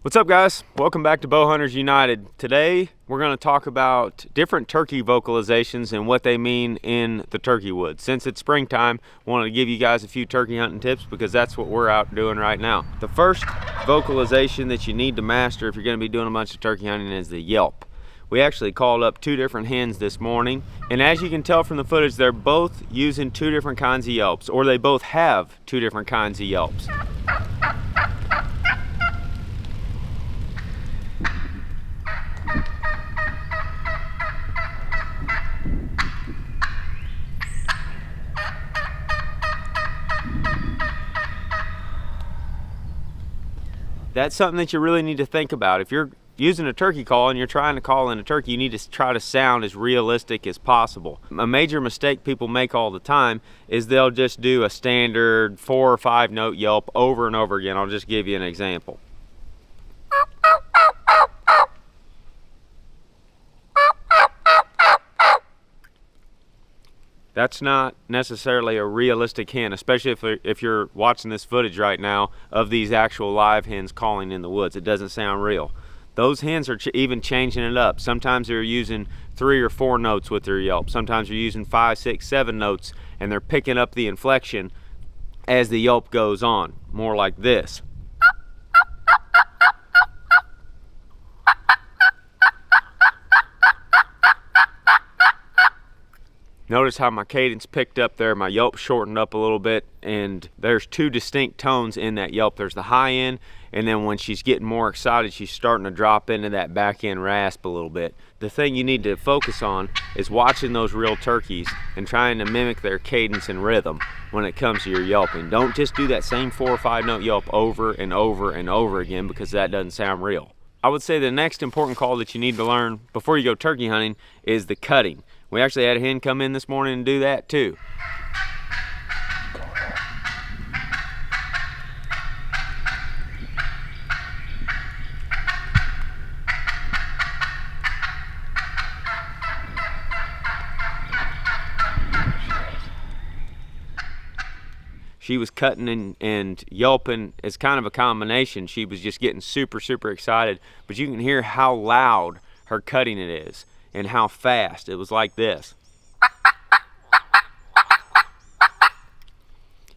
What's up, guys? Welcome back to Bow Hunters United. Today we're going to talk about different turkey vocalizations and what they mean in the turkey woods. Since it's springtime, I wanted to give you guys a few turkey hunting tips because that's what we're out doing right now. The first vocalization that you need to master if you're going to be doing a bunch of turkey hunting is the yelp. We actually called up two different hens this morning, and as you can tell from the footage, they're both using two different kinds of yelps, or they both have two different kinds of yelps. That's something that you really need to think about. If you're using a turkey call and you're trying to call in a turkey, you need to try to sound as realistic as possible. A major mistake people make all the time is they'll just do a standard 4 or 5 note yelp over and over again. I'll just give you an example. That's not necessarily a realistic hen, especially if you're watching this footage right now of these actual live hens calling in the woods. It doesn't sound real. Those hens are even changing it up. Sometimes they're using 3 or 4 notes with their yelp. Sometimes they're using 5, 6, 7 notes, and they're picking up the inflection as the yelp goes on, more like this. Notice how my cadence picked up there, my yelp shortened up a little bit, and there's 2 distinct tones in that yelp. There's the high end, and then when she's getting more excited, she's starting to drop into that back end rasp a little bit. The thing you need to focus on is watching those real turkeys and trying to mimic their cadence and rhythm when it comes to your yelping. Don't just do that same 4 or 5 note yelp over and over and over again, because that doesn't sound real. I would say the next important call that you need to learn before you go turkey hunting is the cutting. We actually had a hen come in this morning and do that too. She was cutting and yelping. It's kind of a combination. She was just getting super excited, but you can hear how loud her cutting it is and how fast. It was like this.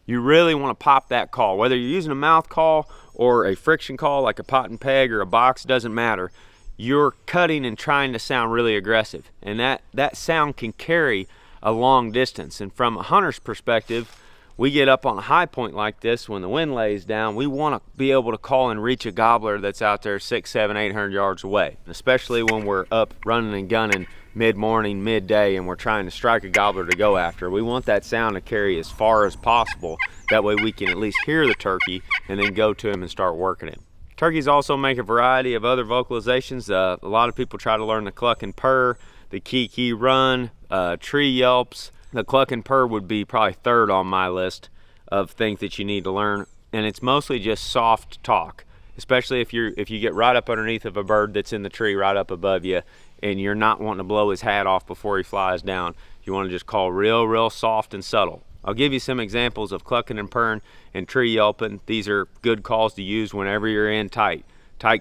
You really want to pop that call, whether you're using a mouth call or a friction call like a pot and peg or a box, doesn't matter. You're cutting and trying to sound really aggressive, and that sound can carry a long distance. And from a hunter's perspective, we get up on a high point like this when the wind lays down, we want to be able to call and reach a gobbler that's out there 600, 700, 800 yards away, especially when we're up running and gunning mid-morning, midday, and we're trying to strike a gobbler to go after. We want that sound to carry as far as possible. That way we can at least hear the turkey and then go to him and start working him. Turkeys also make a variety of other vocalizations. A lot of people try to learn the cluck and purr, the kiki run, tree yelps. The cluck and purr would be probably 3rd on my list of things that you need to learn, and it's mostly just soft talk, especially if you get right up underneath of a bird that's in the tree right up above you and you're not wanting to blow his hat off before he flies down. You want to just call real soft and subtle. I'll give you some examples of clucking and purring and tree yelping. These are good calls to use whenever you're in tight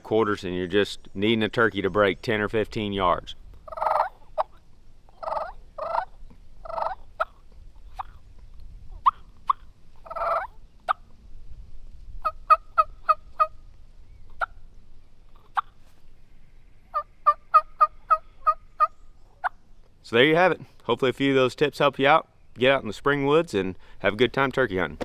quarters and you're just needing a turkey to break 10 or 15 yards. So there you have it. Hopefully a few of those tips help you out. Get out in the spring woods and have a good time turkey hunting.